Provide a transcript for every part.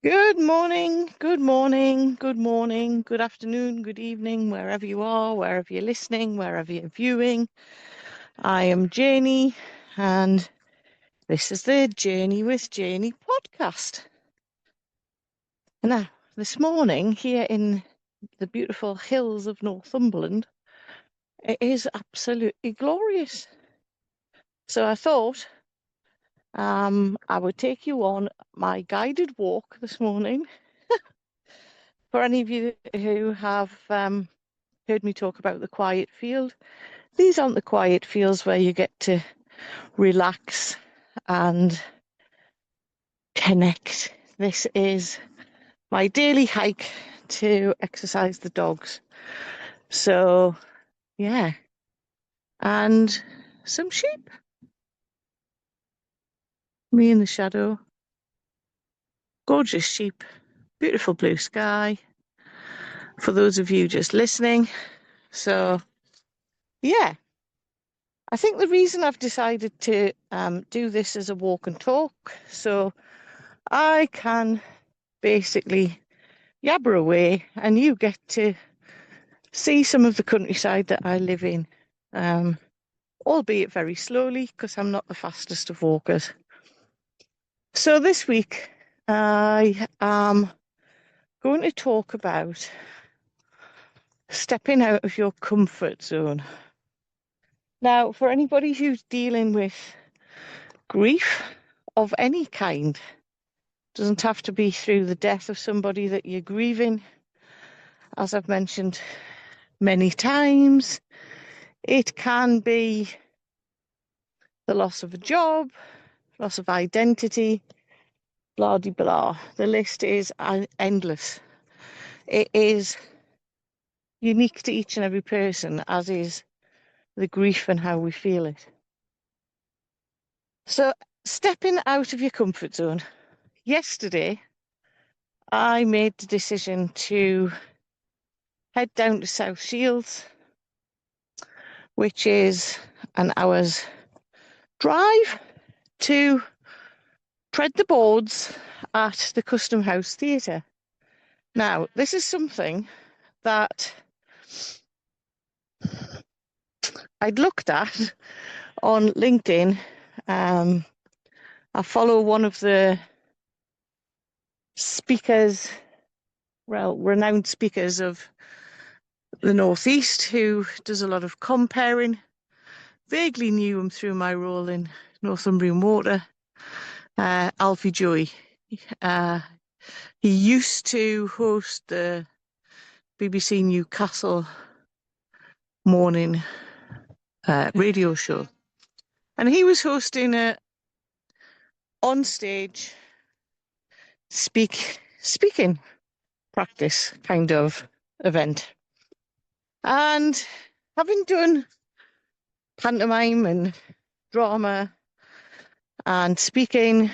Good morning, good morning, good morning, good afternoon, good evening, wherever you are, wherever you're listening, wherever you're viewing. I am Janey, and this is the Journey with Janey podcast. Now, this morning, here in the beautiful hills of Northumberland, it is absolutely glorious. So I thought I would take you on my guided walk this morning. For any of you who have heard me talk about the quiet field, these aren't the quiet fields where you get to relax and connect. This is my daily hike to exercise the dogs. So, yeah, and some sheep. Me in the shadow. Gorgeous sheep. Beautiful blue sky. For those of you just listening. So, yeah, I think the reason I've decided to do this as a walk and talk, so I can basically yabber away and you get to see some of the countryside that I live in, albeit very slowly because I'm not the fastest of walkers. So this week I am going to talk about stepping out of your comfort zone. Now, for anybody who's dealing with grief of any kind, doesn't have to be through the death of somebody that you're grieving. As I've mentioned many times, it can be the loss of a job, loss of identity, blah de blah. The list is endless. It is unique to each and every person, as is the grief and how we feel it. So, stepping out of your comfort zone. Yesterday, I made the decision to head down to South Shields, which is an hour's drive, to tread the boards at the Custom House Theatre. Now, this is something that I'd looked at on LinkedIn. I follow one of the speakers, well, renowned speakers of the Northeast, who does a lot of comparing. Vaguely knew him through my role in Northumbrian Water, Alfie Joey. He used to host the BBC Newcastle morning radio show, and he was hosting a on stage speaking practice kind of event. And having done pantomime and drama and speaking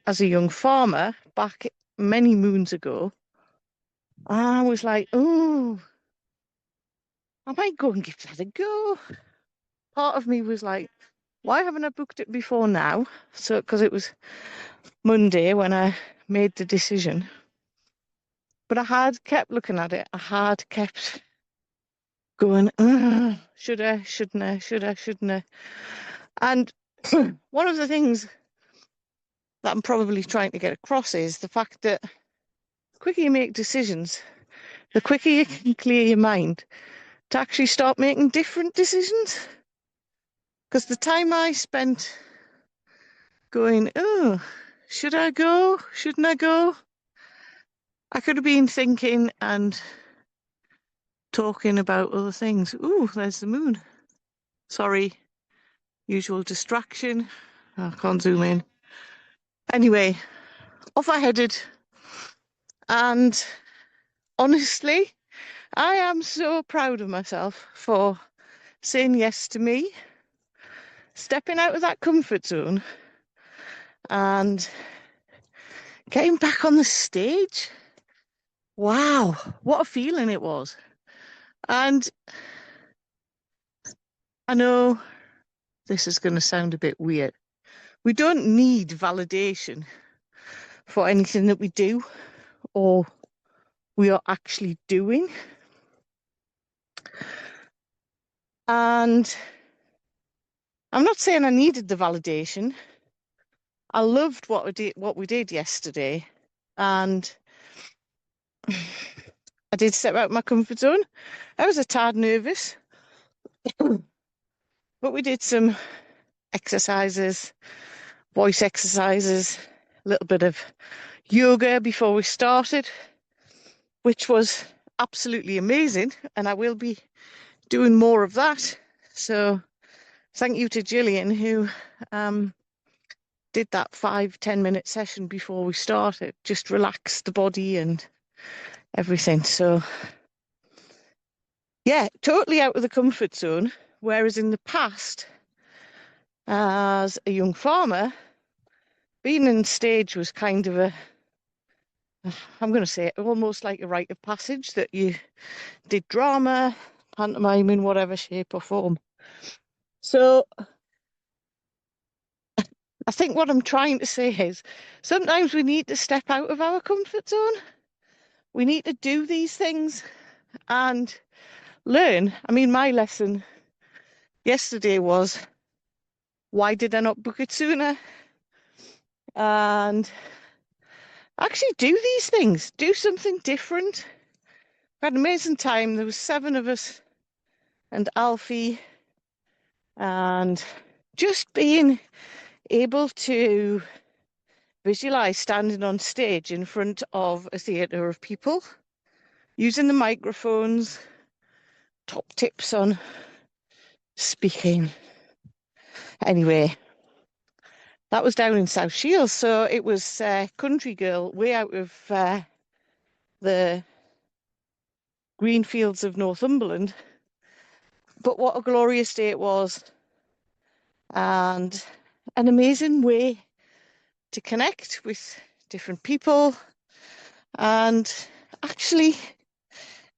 as a young farmer back many moons ago, I was like, oh, I might go and give that a go. Part of me was like, why haven't I booked it before now? So, because it was Monday when I made the decision. But I had kept looking at it. I had kept going, should I, shouldn't I, should I, shouldn't I? And one of the things that I'm probably trying to get across is the fact that the quicker you make decisions, the quicker you can clear your mind to actually start making different decisions. Because the time I spent going, oh, should I go? Shouldn't I go? I could have been thinking and talking about other things. Ooh, there's the moon. Sorry, usual distraction. I can't zoom in. Anyway, off I headed. And honestly, I am so proud of myself for saying yes to me, stepping out of that comfort zone and getting back on the stage. Wow, what a feeling it was. And I know this is going to sound a bit weird. We don't need validation for anything that we do or we are actually doing. And I'm not saying I needed the validation. I loved what we did yesterday, and I did step out of my comfort zone. I was a tad nervous, but we did some exercises, voice exercises, a little bit of yoga before we started, which was absolutely amazing, and I will be doing more of that. So thank you to Gillian, who did that 5-10 minute session before we started, just relax the body and everything. So yeah, totally out of the comfort zone. Whereas in the past, as a young farmer, being on stage was kind of I'm going to say it, almost like a rite of passage, that you did drama, pantomime in whatever shape or form. So I think what I'm trying to say is sometimes we need to step out of our comfort zone. We need to do these things and learn. I mean, my lesson yesterday was, why did I not book it sooner? And actually do these things, do something different. I had an amazing time. There was 7 of us and Alfie, and just being able to visualize standing on stage in front of a theatre of people, using the microphones, top tips on speaking. Anyway, that was down in South Shields, so it was Country Girl, way out of the green fields of Northumberland. But what a glorious day it was, and an amazing way to connect with different people. And actually,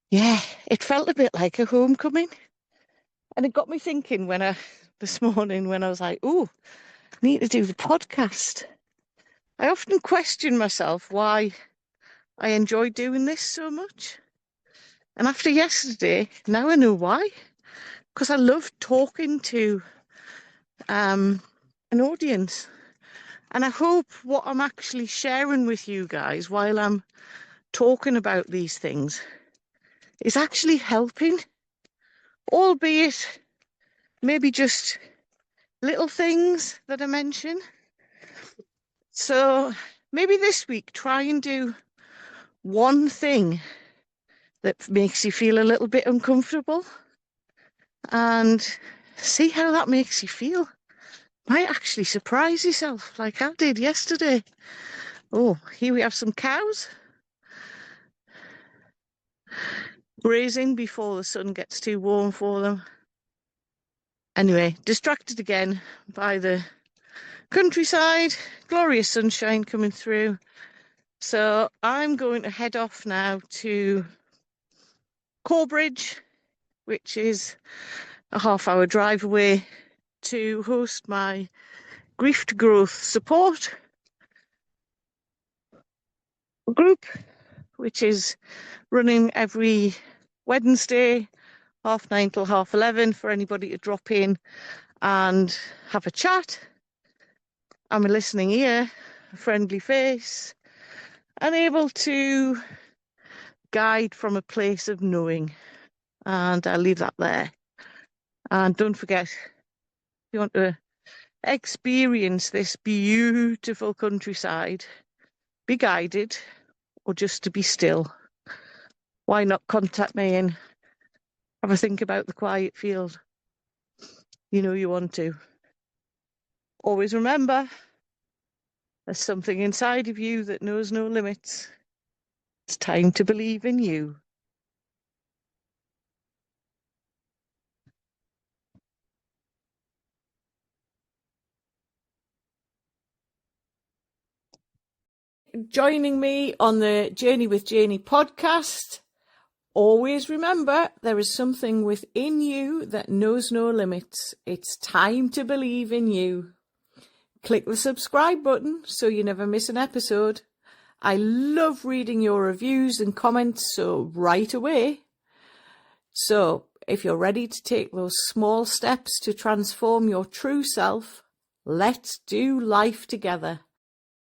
yeah, it felt a bit like a homecoming. And it got me thinking this morning when I was like, oh, I need to do the podcast. I often question myself why I enjoy doing this so much. And after yesterday, now I know why. Because I love talking to an audience. And I hope what I'm actually sharing with you guys while I'm talking about these things is actually helping, albeit maybe just little things that I mention. So maybe this week, try and do one thing that makes you feel a little bit uncomfortable and see how that makes you feel. Might actually surprise yourself like I did yesterday. Oh, here we have some cows grazing before the sun gets too warm for them. Anyway, distracted again by the countryside, glorious sunshine coming through. So I'm going to head off now to Corbridge, which is a half-hour drive away, to host my Grief to Growth support group, which is running every Wednesday, 9:30 till 11:30, for anybody to drop in and have a chat. I'm a listening ear, a friendly face, and able to guide from a place of knowing. And I'll leave that there. And don't forget, if you want to experience this beautiful countryside, be guided, or just to be still, why not contact me and have a think about the quiet field? You know you want to. Always remember, there's something inside of you that knows no limits. It's time to believe in you. Joining me on the Journey with Janey podcast. Always remember, there is something within you that knows no limits. It's time to believe in you. Click the subscribe button so you never miss an episode. I love reading your reviews and comments, so right away. So if you're ready to take those small steps to transform your true self, let's do life together.